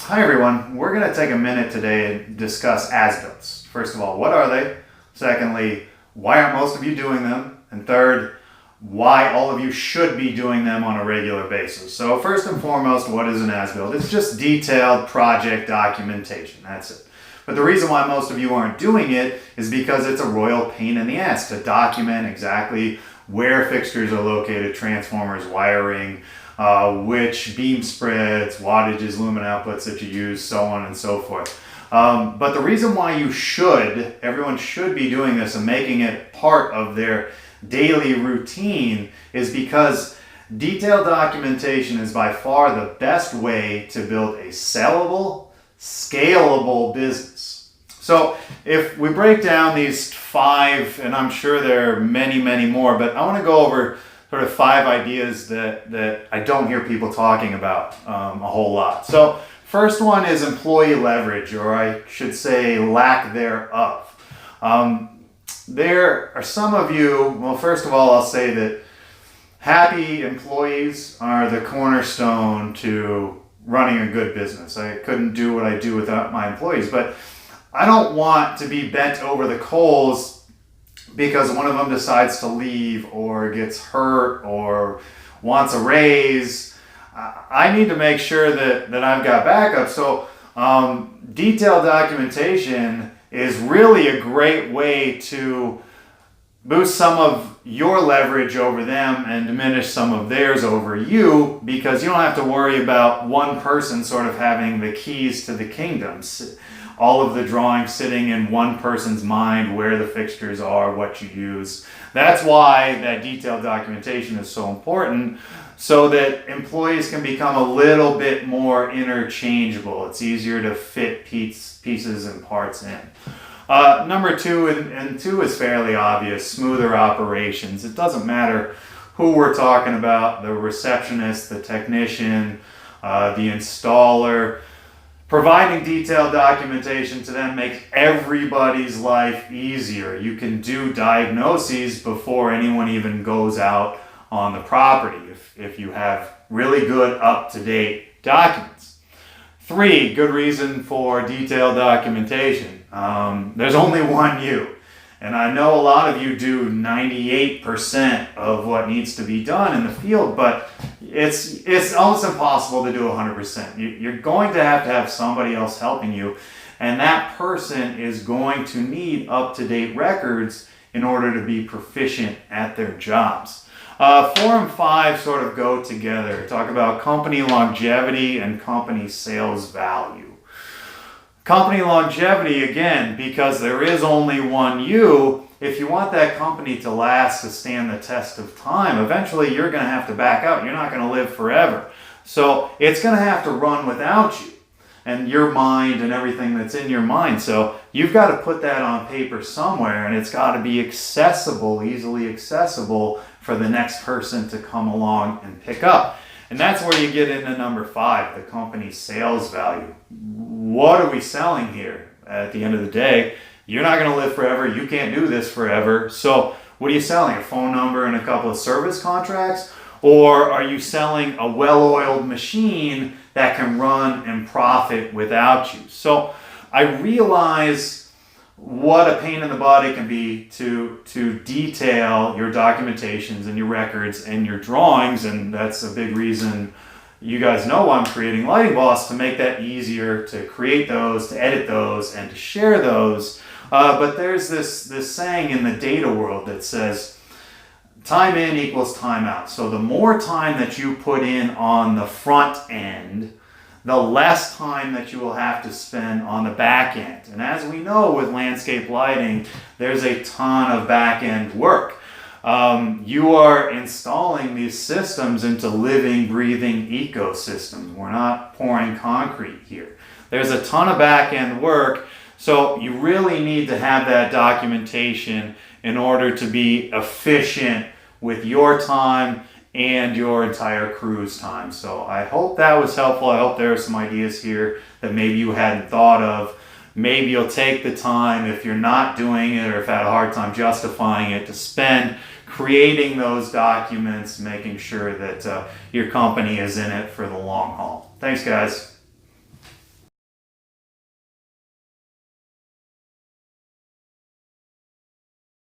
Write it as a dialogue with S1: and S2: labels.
S1: Hi everyone, we're going to take a minute today to discuss as-builts. First of all, what are they? Secondly, why aren't most of you doing them? And third, why all of you should be doing them on a regular basis. So first and foremost, what is an as-built? It's just detailed project documentation, that's it. But the reason why most of you aren't doing it is because it's a royal pain in the ass to document exactly where fixtures are located, transformers, wiring, which beam spreads, wattages, lumen outputs that you use, so on and so forth. But the reason why everyone should be doing this and making it part of their daily routine is because detailed documentation is by far the best way to build a sellable, scalable business. So if we break down these 5, and I'm sure there are many, many more, but I want to go over sort of 5 ideas that I don't hear people talking about a whole lot. So first one is employee leverage, or I should say lack thereof. There are some of you, well, first of all, I'll say that happy employees are the cornerstone to running a good business. I couldn't do what I do without my employees, but I don't want to be bent over the coals because one of them decides to leave or gets hurt or wants a raise. I need to make sure that I've got backup. So detailed documentation is really a great way to boost some of your leverage over them and diminish some of theirs over you, because you don't have to worry about one person sort of having the keys to the kingdoms. All of the drawings sitting in one person's mind, where the fixtures are, what you use. That's why that detailed documentation is so important, so that employees can become a little bit more interchangeable. It's easier to fit pieces and parts in. Number 2, and 2 is fairly obvious, smoother operations. It doesn't matter who we're talking about, the receptionist, the technician, the installer. Providing detailed documentation to them makes everybody's life easier. You can do diagnoses before anyone even goes out on the property if you have really good up-to-date documents. 3, good reason for detailed documentation. There's only one you. And I know a lot of you do 98% of what needs to be done in the field, but it's almost impossible to do 100%. You're going to have somebody else helping you, and that person is going to need up-to-date records in order to be proficient at their jobs. 4 and 5 sort of go together. Talk about company longevity and company sales value. Company longevity, again, because there is only one you. If you want that company to last, to stand the test of time, eventually you're going to have to back out. You're not going to live forever. So it's going to have to run without you and your mind and everything that's in your mind. So you've got to put that on paper somewhere, and it's got to be accessible, easily accessible for the next person to come along and pick up. And that's where you get into number 5, the company sales value. What are we selling here? At the end of the day, you're not going to live forever. You can't do this forever. So what are you selling? A phone number and a couple of service contracts? Or are you selling a well-oiled machine that can run and profit without you? So I realize what a pain in the butt it can be to detail your documentations and your records and your drawings, and that's a big reason you guys know I'm creating Lighting Boss, to make that easier to create those, to edit those, and to share those. But there's this saying in the data world that says time in equals time out. So the more time that you put in on the front end, the less time that you will have to spend on the back end. And as we know with landscape lighting, there's a ton of back end work. You are installing these systems into living, breathing ecosystems. We're not pouring concrete here. There's a ton of back end work, so you really need to have that documentation in order to be efficient with your time and your entire crew's time. So I hope that was helpful. I hope there are some ideas here that maybe you hadn't thought of. Maybe you'll take the time, if you're not doing it or if had a hard time justifying it, to spend creating those documents, making sure that your company is in it for the long haul. Thanks, guys.